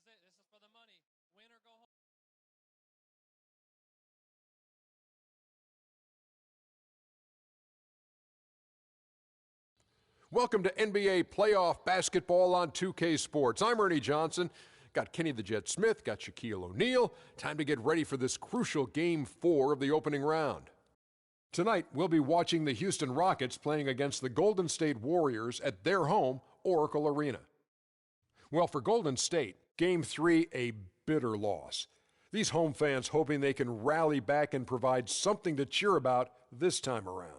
This is for the money. Win or go home. Welcome to NBA playoff basketball on 2K Sports. I'm Ernie Johnson. Got Kenny the Jet Smith, got Shaquille O'Neal. Time to get ready for this crucial Game 4 of the opening round. Tonight, we'll be watching the Houston Rockets playing against the Golden State Warriors at their home, Oracle Arena. Well, for Golden State, Game 3, a bitter loss. These home fans hoping they can rally back and provide something to cheer about this time around.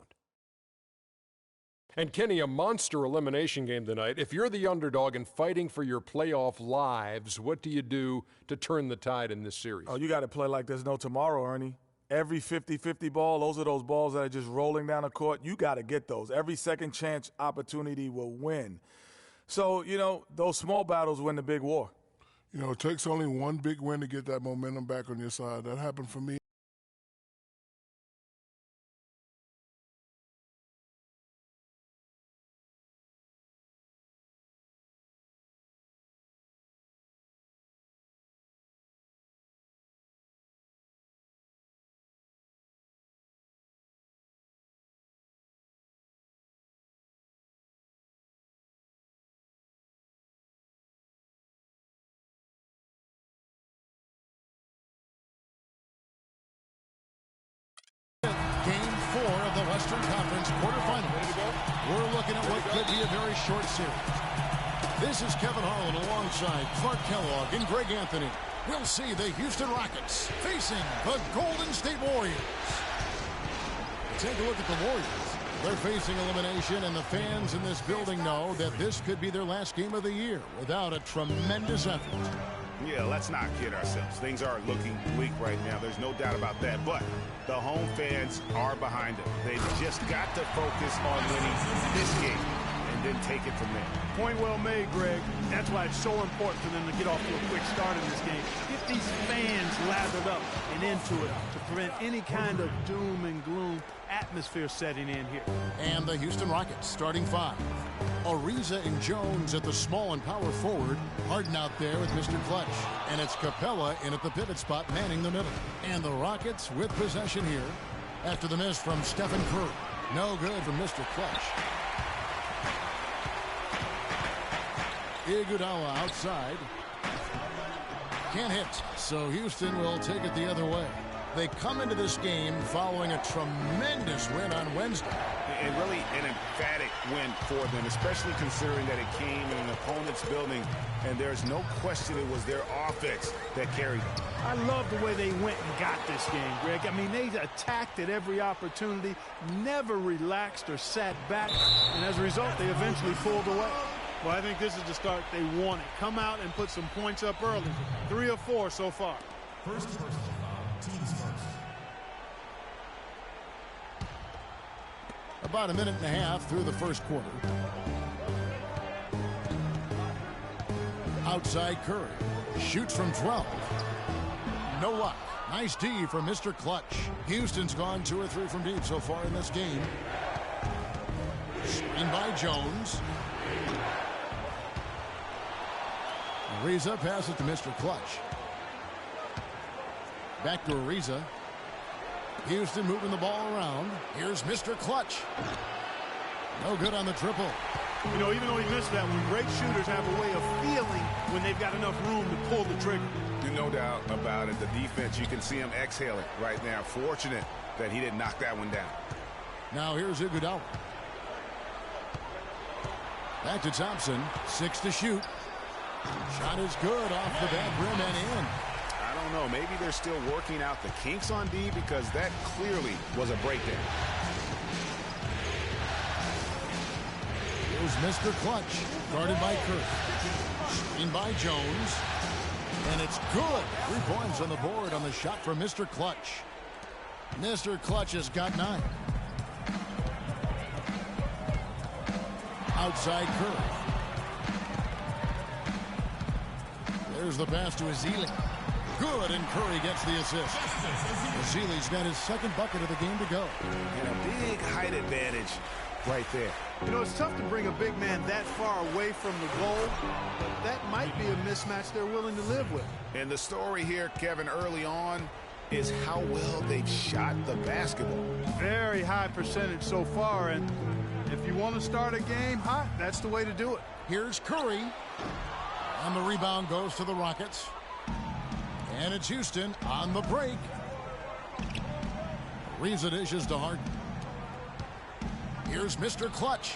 And Kenny, a monster elimination game tonight. If you're the underdog and fighting for your playoff lives, what do you do to turn the tide in this series? Oh, you got to play like there's no tomorrow, Ernie. Every 50-50 ball, those are those balls that are just rolling down the court. You got to get those. Every second chance opportunity will win. So, those small battles win the big war. It takes only one big win to get that momentum back on your side. That happened for me. Game 4 of the Western Conference quarterfinals. We're looking at what could be a very short series. This is Kevin Harlan alongside Clark Kellogg and Greg Anthony. We'll see the Houston Rockets facing the Golden State Warriors. Take a look at the Warriors. They're facing elimination, and the fans in this building know that this could be their last game of the year without a tremendous effort. Yeah, let's not kid ourselves. Things are looking bleak right now. There's no doubt about that. But the home fans are behind them. They've just got to focus on winning this game and then take it from there. Point well made, Greg. That's why it's so important for them to get off to a quick start in this game. Get these fans lathered up and into it to prevent any kind of doom and gloom atmosphere setting in here. And the Houston Rockets starting 5. Ariza and Jones at the small and power forward. Harden out there with Mr. Clutch. And it's Capella in at the pivot spot manning the middle. And the Rockets with possession here after the miss from Stephen Curry. No good from Mr. Clutch. Iguodala outside. Can't hit, so Houston will take it the other way. They come into this game following a tremendous win on Wednesday. And really an emphatic win for them, especially considering that it came in an opponent's building, and there's no question it was their offense that carried them. I love the way they went and got this game, Greg. I mean, they attacked at every opportunity, never relaxed or sat back, and as a result, they eventually pulled away. Well, I think this is the start they wanted. Come out and put some points up early. 3 or 4 so far. First personal foul, teams first. About a minute and a half through the first quarter. Outside Curry. Shoots from 12. No luck. Nice D from Mr. Clutch. Houston's gone 2 or 3 from deep so far in this game. Screen by Jones. Ariza passes it to Mr. Clutch. Back to Ariza. Houston moving the ball around. Here's Mr. Clutch. No good on the triple. Even though he missed that one, great shooters have a way of feeling when they've got enough room to pull the trigger. No doubt about it. The defense, you can see him exhaling right now. Fortunate that he didn't knock that one down. Now here's Iguodala. Back to Thompson. 6 to shoot. Shot is good off the back rim and in. I don't know. Maybe they're still working out the kinks on D, because that clearly was a breakdown. Here's Mr. Clutch, guarded by Curry. Screen by Jones. And it's good. 3 points on the board on the shot from Mr. Clutch. Mr. Clutch has got 9. Outside Curry. There's the pass to Ezeli. Good, and Curry gets the assist. Ezeli's got his 2nd bucket of the game to go. And a big height advantage right there. You know, it's tough to bring a big man that far away from the goal, but that might be a mismatch they're willing to live with. And the story here, Kevin, early on is how well they've shot the basketball. Very high percentage so far, and if you want to start a game hot, that's the way to do it. Here's Curry. And the rebound goes to the Rockets. And it's Houston on the break. Reeves it dishes to Harden. Here's Mr. Clutch.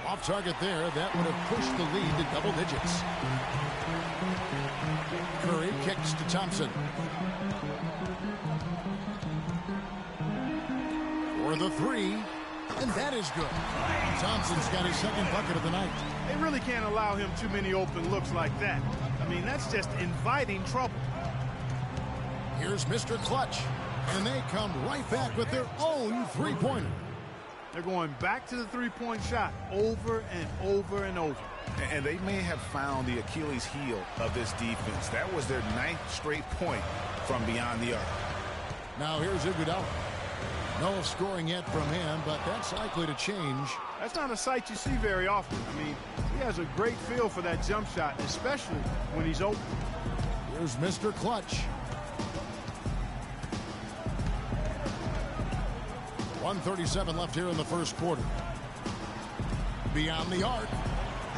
Off target there. That would have pushed the lead to double digits. Curry kicks to Thompson. For the three. And that is good. Thompson's got his second bucket of the night. They really can't allow him too many open looks like that. I mean, that's just inviting trouble. Here's Mr. Clutch. And they come right back with their own three-pointer. They're going back to the three-point shot over and over and over. And they may have found the Achilles heel of this defense. That was their 9th straight point from beyond the arc. Now here's Iguodala. No scoring yet from him, but that's likely to change. That's not a sight you see very often. I mean, he has a great feel for that jump shot, especially when he's open. Here's Mr. Clutch. 1:37 left here in the first quarter. Beyond the arc.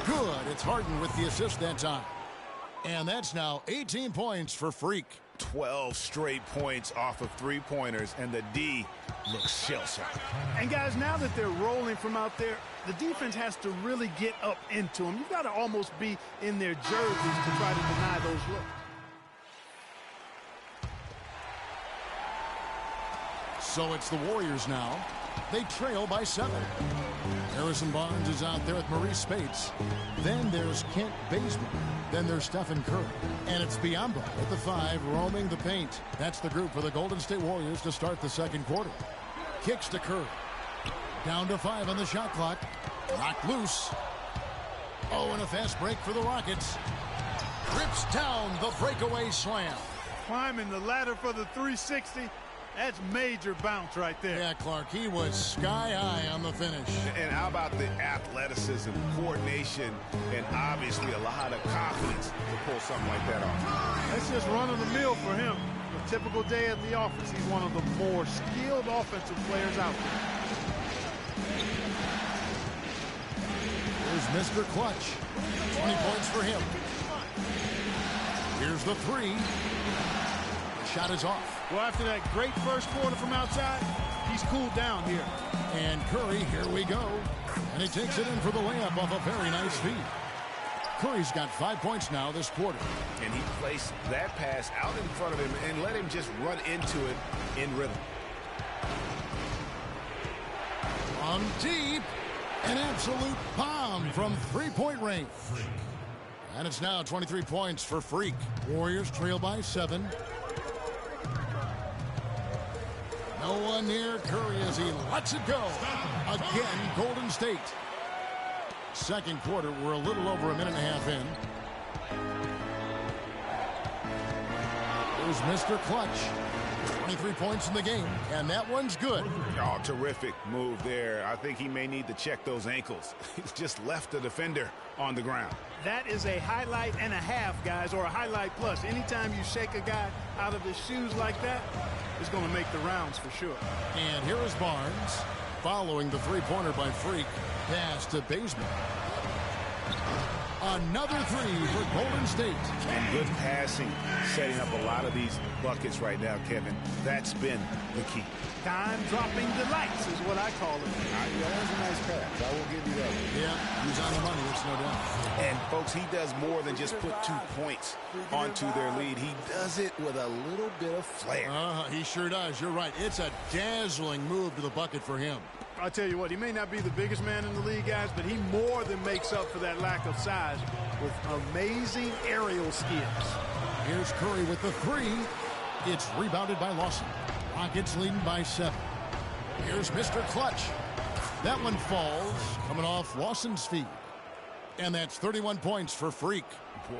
Good. It's Harden with the assist that time. And that's now 18 points for Freak. 12 straight points off of three-pointers, and the D looks shell-shocked. And guys, now that they're rolling from out there, the defense has to really get up into them. You've got to almost be in their jerseys to try to deny those looks. So it's the Warriors now. They trail by 7. Harrison Barnes is out there with Maurice Spates. Then there's Kent Bazemore. Then there's Stephen Curry. And it's Biyombo at the 5, roaming the paint. That's the group for the Golden State Warriors to start the second quarter. Kicks to Curry. Down to 5 on the shot clock. Knocked loose. Oh, and a fast break for the Rockets. Rips down the breakaway slam. Climbing the ladder for the 360. That's major bounce right there. Yeah, Clark, he was sky high on the finish. And how about the athleticism, coordination, and obviously a lot of confidence to pull something like that off. That's just run-of-the-mill for him. A typical day at the office. He's one of the more skilled offensive players out there. Here's Mr. Clutch. 20 points for him. Here's the 3. The shot is off. Well, after that great first quarter from outside, he's cooled down here. And Curry, here we go. And he takes it in for the layup off a very nice feed. Curry's got 5 points now this quarter. And he placed that pass out in front of him and let him just run into it in rhythm. On deep, an absolute bomb from three-point range. And it's now 23 points for Freak. Warriors trail by 7. No one near Curry as he lets it go. Again, Golden State. Second quarter, we're a little over a minute and a half in. Here's Mr. Clutch. 23 points in the game, and that one's good. Oh, terrific move there. I think he may need to check those ankles. He's just left the defender on the ground. That is a highlight and a half, guys, or a highlight plus. Anytime you shake a guy out of his shoes like that, it's going to make the rounds for sure. And here is Barnes following the three-pointer by Freak. Pass to Bazemore. Another 3 for Golden State. And good passing, setting up a lot of these buckets right now, Kevin. That's been the key. Time-dropping delights is what I call it. Yeah, that was a nice pass. I will give you that one. Yeah, he's on the money, that's no doubt. And, folks, he does more than just put 2 points onto their lead. He does it with a little bit of flair. He sure does. You're right. It's a dazzling move to the bucket for him. I'll tell you what, he may not be the biggest man in the league, guys, but he more than makes up for that lack of size with amazing aerial skills. Here's Curry with the 3. It's rebounded by Lawson. Rockets leading by 7. Here's Mr. Clutch. That one falls, coming off Lawson's feet. And that's 31 points for Freak.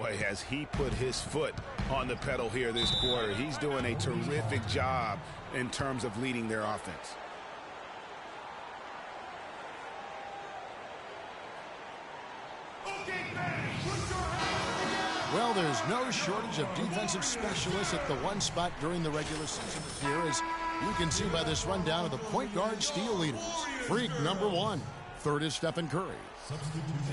Boy, has he put his foot on the pedal here this quarter. He's doing a terrific job in terms of leading their offense. Well, there's no shortage of defensive specialists at the one spot during the regular season this year, as you can see by this rundown of the point guard steal leaders. Freak number 1. Third is Stephen Curry.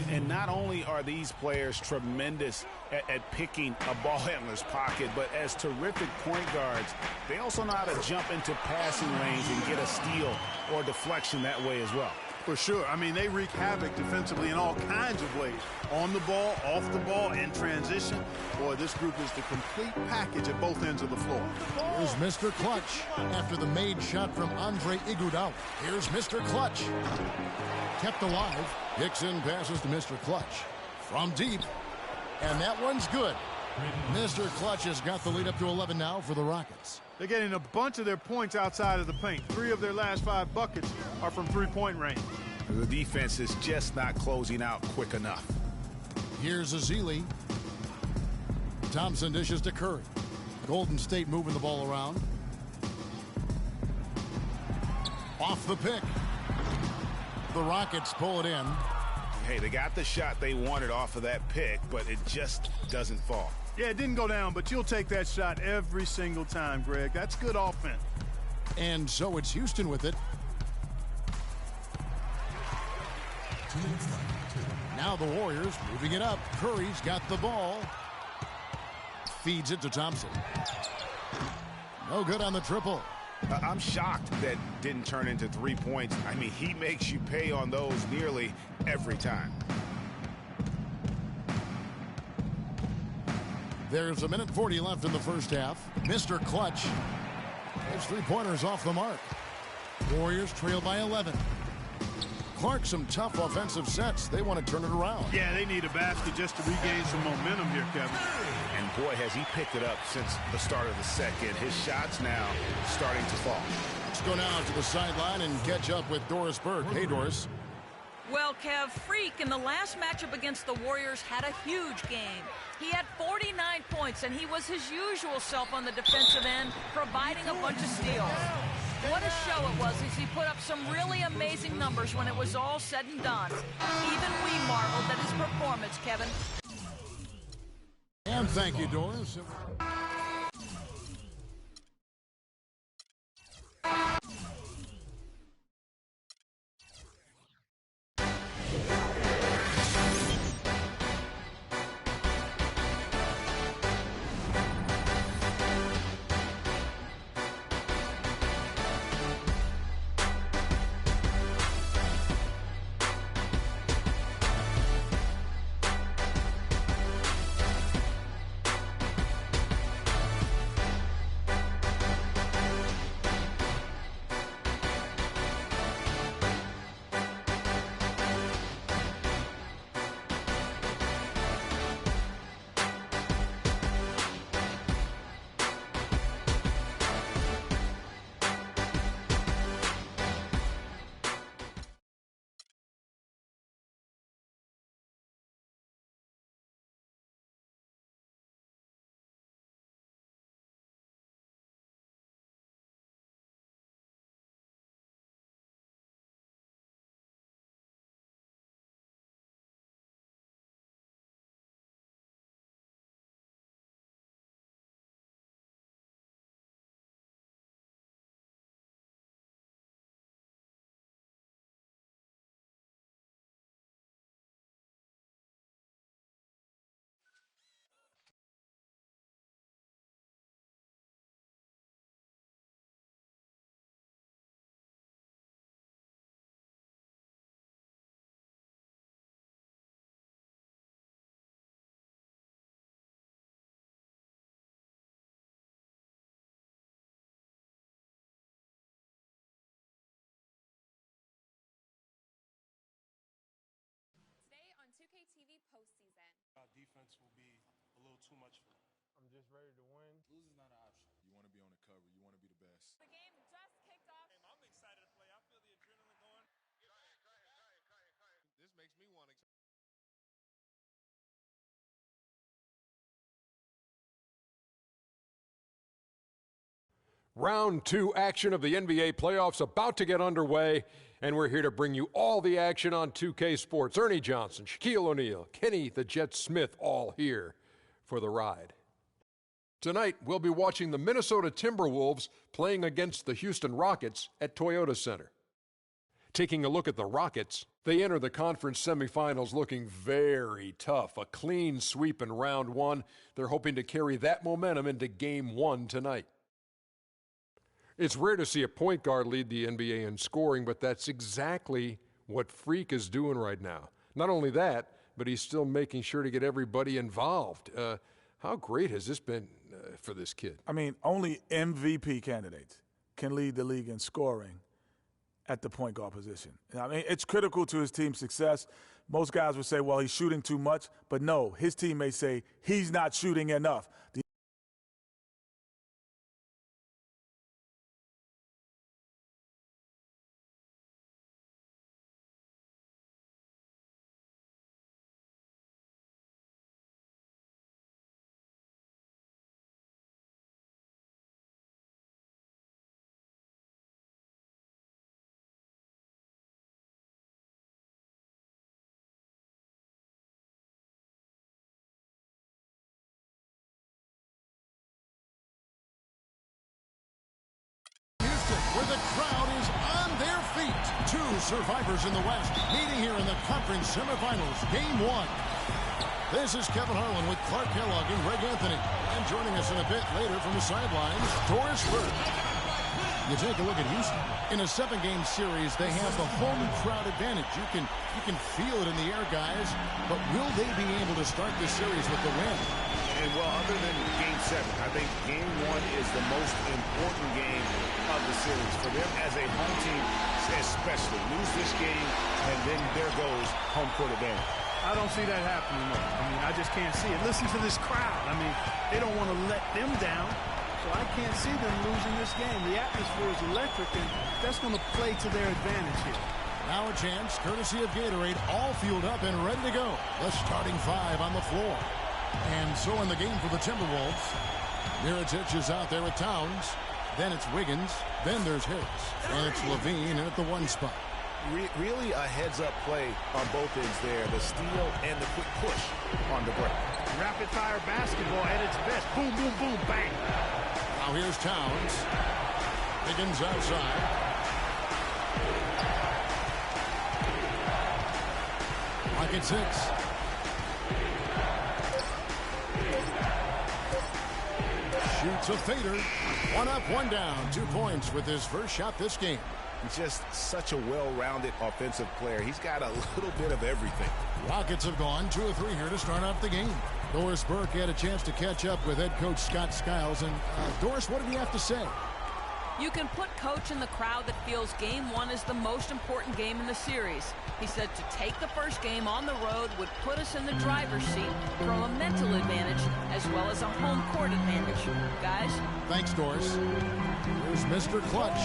And not only are these players tremendous at picking a ball handler's pocket, but as terrific point guards, they also know how to jump into passing lanes and get a steal or deflection that way as well. For sure. I mean, they wreak havoc defensively in all kinds of ways. On the ball, off the ball, in transition. Boy, this group is the complete package at both ends of the floor. Here's Mr. Clutch after the made shot from Andre Iguodala. Here's Mr. Clutch. Kept alive. Dixon passes to Mr. Clutch. From deep. And that one's good. Mr. Clutch has got the lead up to 11 now for the Rockets. They're getting a bunch of their points outside of the paint. 3 of their last 5 buckets are from three-point range. The defense is just not closing out quick enough. Here's Azili. Thompson dishes to Curry. Golden State moving the ball around. Off the pick. The Rockets pull it in. Hey, they got the shot they wanted off of that pick, but it just doesn't fall. Yeah, it didn't go down, but you'll take that shot every single time, Greg. That's good offense. And so it's Houston with it. Now the Warriors moving it up. Curry's got the ball. Feeds it to Thompson. No good on the triple. I'm shocked that didn't turn into 3 points. I mean, he makes you pay on those nearly every time. There's 1:40 left in the first half. Mr. Clutch. His three-pointers off the mark. Warriors trail by 11. Clark, some tough offensive sets. They want to turn it around. Yeah, they need a basket just to regain some momentum here, Kevin. And boy, has he picked it up since the start of the second. His shots now starting to fall. Let's go now to the sideline and catch up with Doris Burke. Hey, Doris. Well, Kev, Freak in the last matchup against the Warriors had a huge game. He had 49 points, and he was his usual self on the defensive end, providing a bunch of steals. What a show it was as he put up some really amazing numbers when it was all said and done. Even we marveled at his performance, Kevin. And thank you, Doris. Today on 2K TV postseason. Our defense will be a little too much for them. I'm just ready to win. Losing is not an option. You want to be on the cover. You want to be the best. The game just kicked off. I'm excited to play. I feel the adrenaline going. This makes me want to. Round 2 action of the NBA playoffs about to get underway. And we're here to bring you all the action on 2K Sports. Ernie Johnson, Shaquille O'Neal, Kenny the Jet Smith, all here for the ride. Tonight, we'll be watching the Minnesota Timberwolves playing against the Houston Rockets at Toyota Center. Taking a look at the Rockets, they enter the conference semifinals looking very tough. A clean sweep in round one. They're hoping to carry that momentum into game one tonight. It's rare to see a point guard lead the NBA in scoring, but that's exactly what Freak is doing right now. Not only that, but he's still making sure to get everybody involved. How great has this been for this kid? I mean, only MVP candidates can lead the league in scoring at the point guard position. I mean, it's critical to his team's success. Most guys would say, well, he's shooting too much. But no, his teammates say he's not shooting enough. Where the crowd is on their feet. Two survivors in the West meeting here in the conference semifinals, game one. This is Kevin Harlan with Clark Kellogg and Greg Anthony. And joining us in a bit later from the sidelines, Doris Burke. You take a look at Houston. In a 7-game series, they have the home crowd advantage. You can feel it in the air, guys. But will they be able to start this series with the win? And, well, other than Game 7, I think Game 1 is the most important game of the series. For them as a home team, especially, lose this game, and then there goes home court advantage. I don't see that happening, though. I mean, I just can't see it. Listen to this crowd. I mean, they don't want to let them down, so I can't see them losing this game. The atmosphere is electric, and that's going to play to their advantage here. Now a chance, courtesy of Gatorade, all fueled up and ready to go. The starting 5 on the floor. And so in the game for the Timberwolves, Mirotic is out there with Towns. Then it's Wiggins. Then there's Harris. And it's Levine in at the 1 spot. Really a heads-up play on both ends there. The steal and the quick push on the break. Rapid-fire basketball at its best. Boom, boom, boom, bang. Now here's Towns. Wiggins outside. Pocket 6. Shoots a fader. 1 up, 1 down. 2 points with his first shot this game. He's just such a well-rounded offensive player. He's got a little bit of everything. Rockets have gone 2 of 3 here to start off the game. Doris Burke had a chance to catch up with head coach Scott Skiles. And Doris, what did he have to say? You can put Coach in the crowd that feels game 1 is the most important game in the series. He said to take the first game on the road would put us in the driver's seat for a mental advantage as well as a home court advantage. Guys? Thanks, Doris. Here's Mr. Clutch.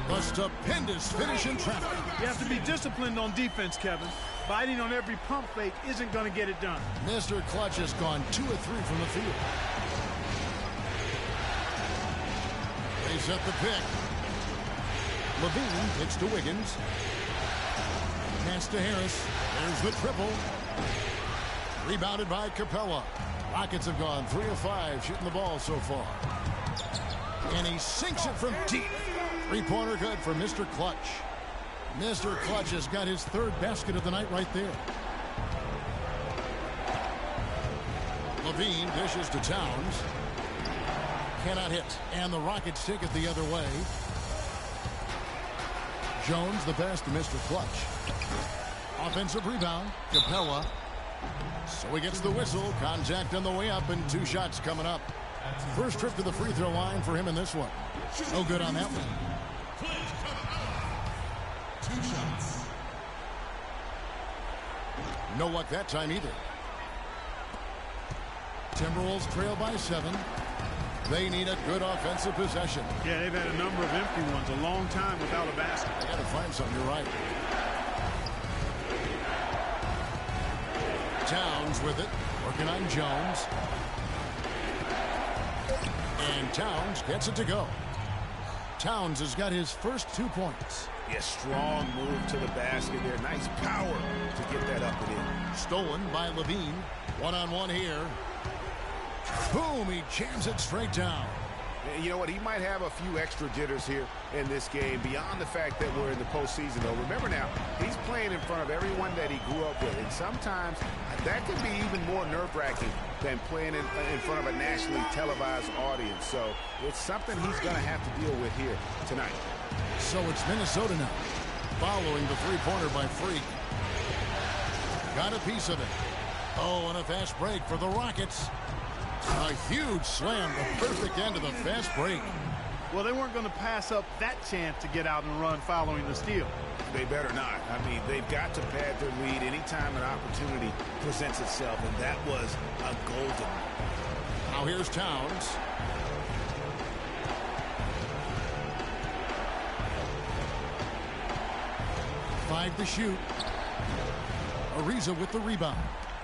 The stupendous finish in traffic. You have to be disciplined on defense, Kevin. Biting on every pump fake isn't going to get it done. Mr. Clutch has gone 2 of 3 from the field. They set the pick. Levine kicks to Wiggins. Pass to Harris. There's the triple. Rebounded by Capella. Rockets have gone 3 of 5 shooting the ball so far. And he sinks it from deep. 3-pointer good for Mr. Clutch. Mr. Clutch has got his 3rd basket of the night right there. Levine dishes to Towns. Cannot hit. And the Rockets take it the other way. Jones the pass to Mr. Clutch. Offensive rebound. Capella. So he gets the whistle. Contact on the way up and 2 shots coming up. First trip to the free throw line for him in this one. No good on that one. 2 shots. No luck that time either. Timberwolves trail by 7. They need a good offensive possession. Yeah, they've had a number of empty ones, a long time without a basket. They got to find something, you're right. Towns with it, working on Jones. And Towns gets it to go. Towns has got his first 2 points. Yeah, strong move to the basket there. Nice power to get that up and in. Stolen by Levine. One-on-one here. Boom, he jams it straight down. And you know what? He might have a few extra jitters here in this game beyond the fact that we're in the postseason, though. Remember now, he's playing in front of everyone that he grew up with, and sometimes that can be even more nerve-wracking than playing in front of a nationally televised audience. So it's something he's going to have to deal with here tonight. So it's Minnesota now, following the three-pointer by Freak. Got a piece of it. Oh, and a fast break for the Rockets. A huge slam, the perfect end of the fast break. Well, they weren't going to pass up that chance to get out and run following the steal. They better not. I mean, they've got to pad their lead anytime an opportunity presents itself, and that was a golden. Now here's Towns. Five to shoot. Ariza with the rebound.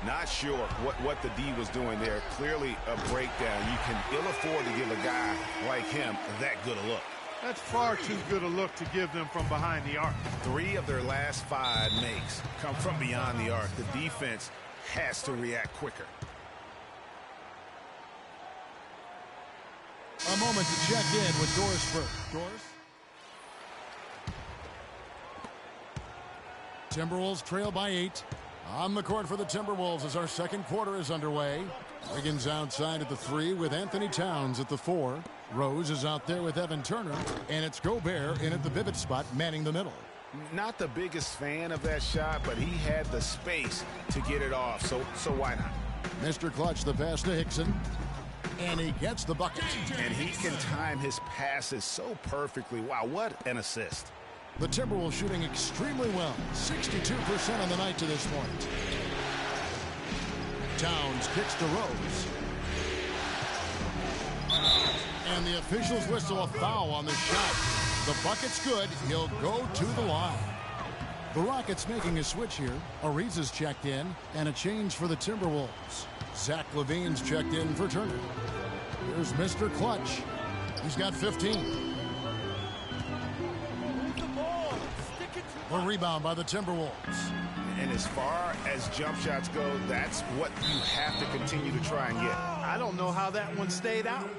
Not sure what the D was doing there. Clearly a breakdown. You can ill afford to give a guy like him that good a look. That's far too good a look to give them from behind the arc. 3 of their last 5 makes come from beyond the arc. The defense has to react quicker. A moment to check in with Doris first. Doris? Timberwolves trail by 8. On the court for the Timberwolves as our second quarter is underway. Wiggins outside at the 3 with Anthony Towns at the 4. Rose is out there with Evan Turner. And it's Gobert in at the pivot spot, manning the middle. Not the biggest fan of that shot, but he had the space to get it off, so why not? Mr. Clutch, the pass to Hickson. And he gets the bucket. And he can time his passes so perfectly. Wow, what an assist. The Timberwolves shooting extremely well. 62% on the night to this point. Towns kicks to Rose. And the officials whistle a foul on the shot. The bucket's good. He'll go to the line. The Rockets making a switch here. Ariza's checked in. And a change for the Timberwolves. Zach LaVine's checked in for Turner. Here's Mr. Clutch. He's got 15. The rebound by the Timberwolves. And as far as jump shots go, that's what you have to continue to try and get. I don't know how that one stayed out.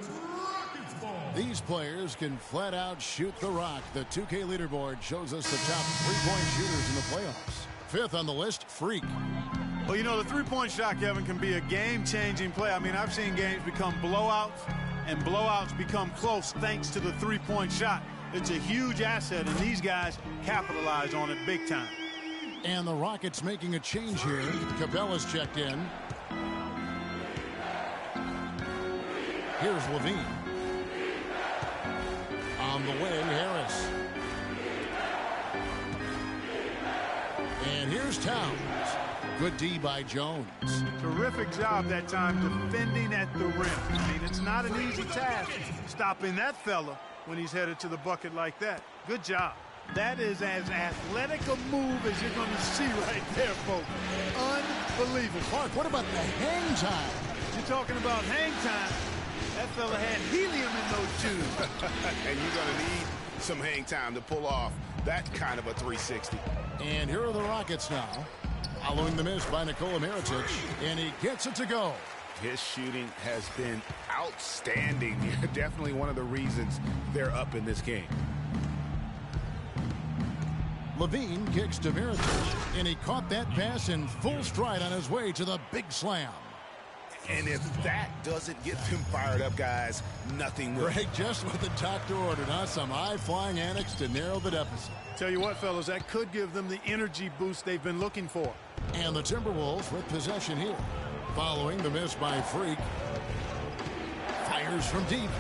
These players can flat out shoot the rock. The 2K leaderboard shows us the top three-point shooters in the playoffs. 5th on the list, Freak. Well, you know, the three-point shot, Kevin, can be a game-changing play. I mean, I've seen games become blowouts, and blowouts become close thanks to the three-point shot. It's a huge asset, and these guys capitalize on it big time. And the Rockets making a change here. Capella's checked in. Here's Levine. On the way, Harris. And here's Towns. Good D by Jones. Terrific job that time defending at the rim. I mean, it's not an easy task stopping that fella when he's headed to the bucket like that. Good job. That is as athletic a move as you're going to see right there, folks. Unbelievable. Clark, what about the hang time? You're talking about hang time. That fella had helium in those shoes. And you're going to need some hang time to pull off that kind of a 360. And here are the Rockets now. Following the miss by Nikola Mirotic. And he gets it to go. His shooting has been outstanding. Definitely one of the reasons they're up in this game. Levine kicks to Mirotic, and he caught that pass in full stride on his way to the big slam. And if that doesn't get them fired up, guys, nothing will. Right, just what the doctor ordered, huh? Some high-flying antics to narrow the deficit. Tell you what, fellas, that could give them the energy boost they've been looking for. And the Timberwolves with possession here. Following the miss by Freak. Fires from deep.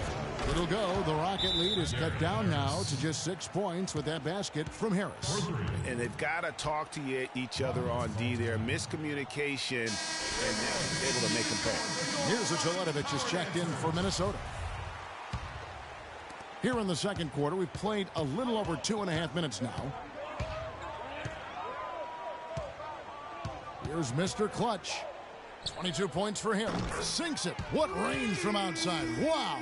It'll go. The Rocket lead is cut down now to just 6 points with that basket from Harris. And they've got to talk to each other on D there. Miscommunication, and they're able to make them pay. Here's a Jelitovich is checked in for Minnesota. Here in the second quarter, we've played a little over 2.5 minutes now. Here's Mr. Clutch. 22 points for him. Sinks it. What range from outside. Wow.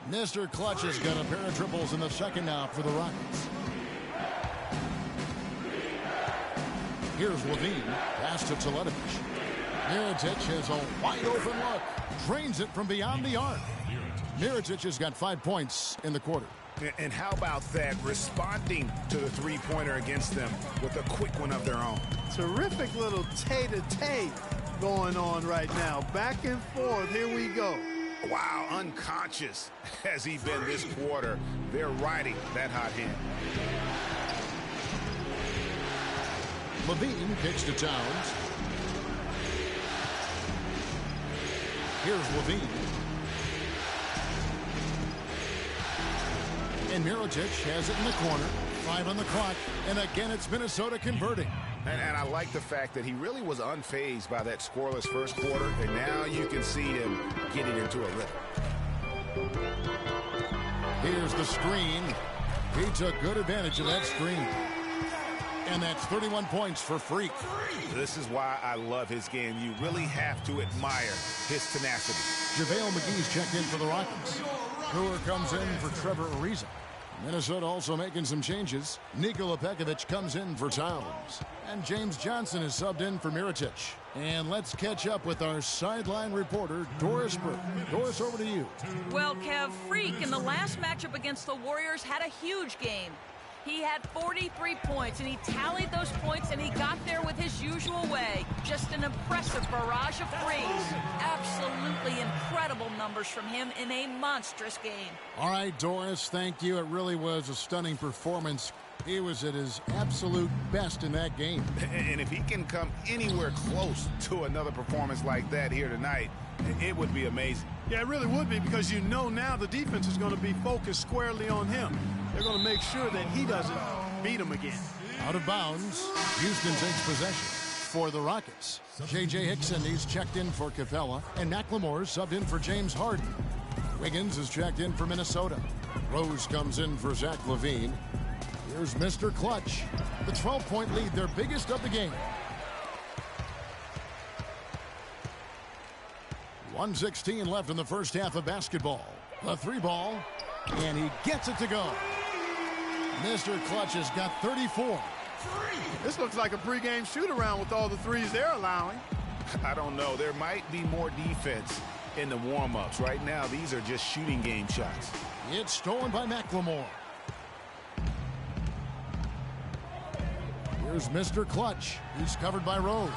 Mr. Clutch has got a pair of triples in the second now for the Rockets. Here's Levine. Pass to Teletovic. Mirotic has a wide open look. Drains it from beyond the arc. Mirotic has got 5 points in the quarter. And how about that, responding to the three-pointer against them with a quick one of their own. Terrific little tay-to-tay going on right now. Back and forth. Here we go. Wow, unconscious has he been this quarter. They're riding that hot hand. Levine kicks to Towns. Here's Levine. And Mirotic has it in the corner. 5 on the clock. And again, it's Minnesota converting. And I like the fact that he really was unfazed by that scoreless first quarter. And now you can see him getting into a rhythm. Here's the screen. He took good advantage of that screen. And that's 31 points for Freak. This is why I love his game. You really have to admire his tenacity. JaVale McGee's checked in for the Rockets. Brewer comes in for Trevor Ariza. Minnesota also making some changes. Nikola Pekovic comes in for Towns. And James Johnson is subbed in for Mirotic. And let's catch up with our sideline reporter, Doris Burke. Doris, over to you. Well, Kev, Freak in the last matchup against the Warriors had a huge game. He had 43 points, and he tallied those points, and he got there with his usual way. Just an impressive barrage of threes. Absolutely incredible numbers from him in a monstrous game. All right, Doris, thank you. It really was a stunning performance. He was at his absolute best in that game. And if he can come anywhere close to another performance like that here tonight, it would be amazing. Yeah, it really would be, because you know now the defense is going to be focused squarely on him. They're going to make sure that he doesn't beat him again. Out of bounds, Houston takes possession for the Rockets. J.J. Hickson, he's checked in for Capella, and McLemore subbed in for James Harden. Wiggins is checked in for Minnesota. Rose comes in for Zach LaVine. Here's Mr. Clutch. The 12-point lead, their biggest of the game. 1:16 left in the first half of basketball. The 3-ball, and he gets it to go. Mr. Clutch has got 34. This looks like a pregame shoot-around with all the threes they're allowing. I don't know. There might be more defense in the warm-ups. Right now, these are just shooting game shots. It's stolen by McLemore. Here's Mr. Clutch. He's covered by Rose.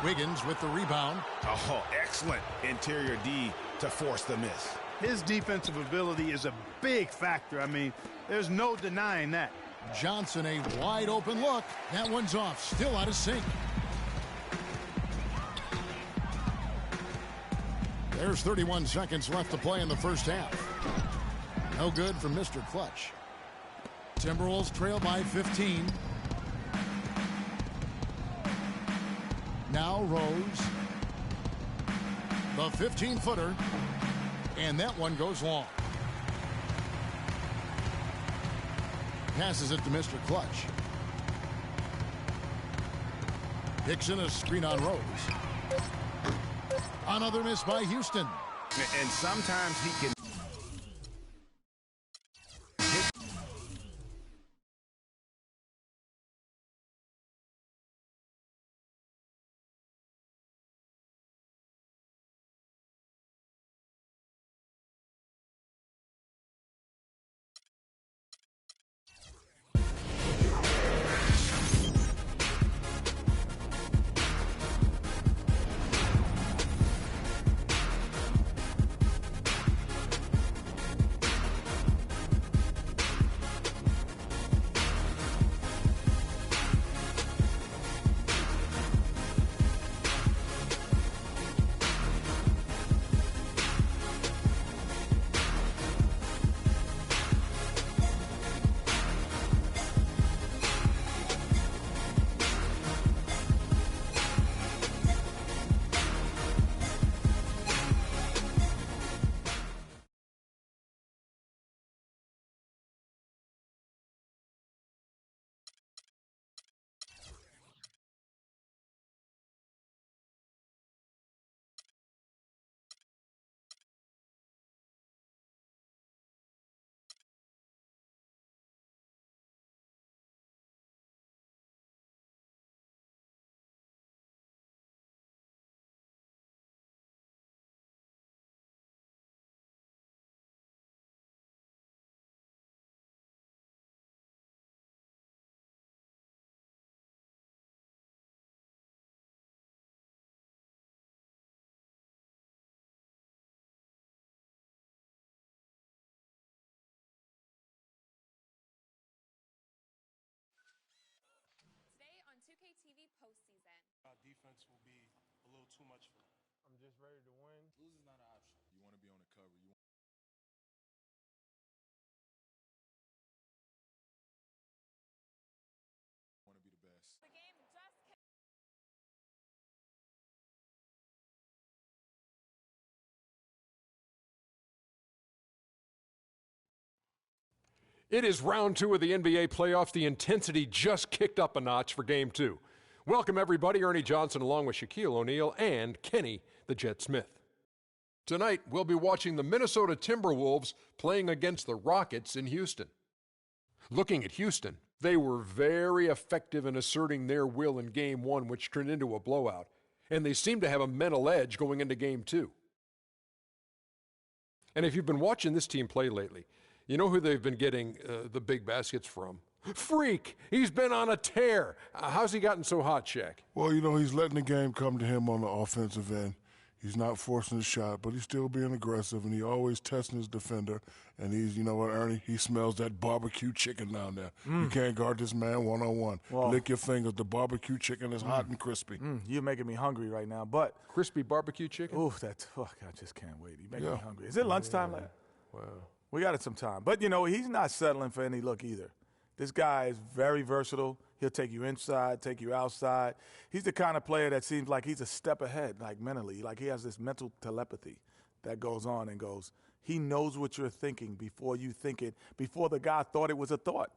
Wiggins with the rebound. Oh, excellent interior D to force the miss. His defensive ability is a big factor. I mean, there's no denying that. Johnson, a wide open look. That one's off. Still out of sync. There's 31 seconds left to play in the first half. No good from Mr. Clutch. Timberwolves trail by 15. Now Rose. The 15-footer. And that one goes long. Passes it to Mr. Clutch. Hickson, a screen on Rose. Another miss by Houston. And sometimes he can... defense will be a little too much for them. I'm just ready to win. Losing is not an option. You want to be on the cover. You want to be the best. The game just kicked. It is round 2 of the NBA playoffs. The intensity just kicked up a notch for Game 2. Welcome, everybody. Ernie Johnson along with Shaquille O'Neal and Kenny the Jet Smith. Tonight, we'll be watching the Minnesota Timberwolves playing against the Rockets in Houston. Looking at Houston, they were very effective in asserting their will in Game 1, which turned into a blowout, and they seem to have a mental edge going into Game 2. And if you've been watching this team play lately, you know who they've been getting the big baskets from? Freak! He's been on a tear. How's he gotten so hot, Shaq? Well, you know, he's letting the game come to him on the offensive end. He's not forcing the shot, but he's still being aggressive, and he always testing his defender. And he's, you know what, Ernie? He smells that barbecue chicken down there. You can't guard this man one-on-one. Well, lick your fingers. The barbecue chicken is hot and crispy. You're making me hungry right now, but Crispy barbecue chicken? oof, I just can't wait. You make me hungry. Is it lunchtime? Like, Wow. we got it some time. But, you know, he's not settling for any look either. This guy is very versatile. He'll take you inside, take you outside. He's the kind of player that seems like he's a step ahead, like mentally. Like he has this mental telepathy that goes on and goes. He knows what you're thinking before you think it, before the guy thought it was a thought.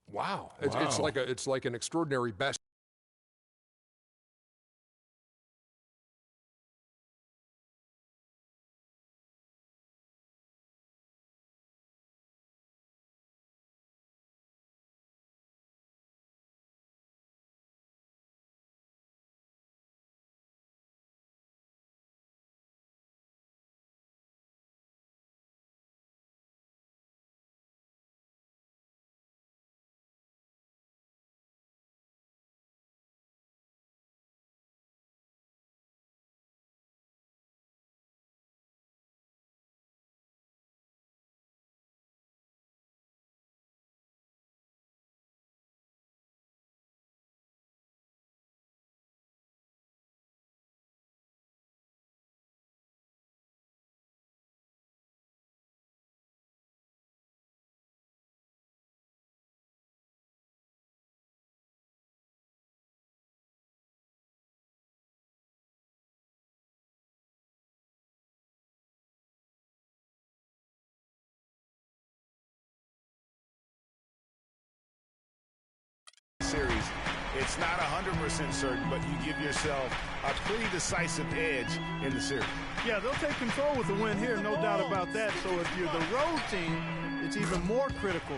Wow. It's like an extraordinary best. Series, it's not 100% certain, but you give yourself a pretty decisive edge in the series. Yeah, they'll take control with the win here, no doubt about that. So if you're the road team, it's even more critical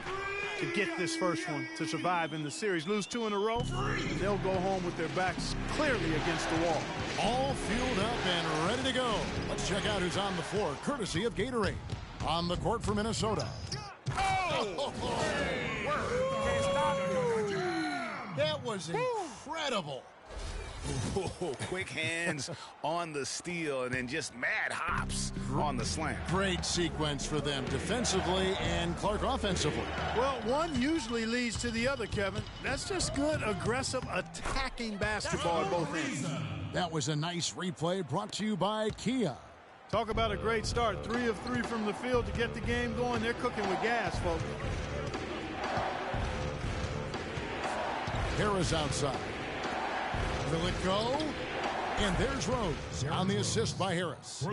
to get this first one to survive in the series. Lose 2 in a row, and they'll go home with their backs clearly against the wall. All fueled up and ready to go. Let's check out who's on the floor, courtesy of Gatorade. On the court for Minnesota. Oh! That was incredible. Quick hands on the steal and then just mad hops on the slam. Great sequence for them defensively and Clark offensively. Well, one usually leads to the other, Kevin. That's just good, aggressive, attacking basketball at both ends. That was a nice replay brought to you by Kia. Talk about a great start. 3 of 3 from the field to get the game going. They're cooking with gas, folks. Harris outside. Will it go? And there's Rose on the assist by Harris.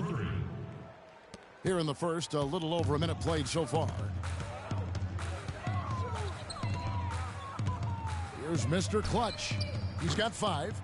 Here in the first, a little over a minute played so far. Here's Mr. Clutch. He's got 5.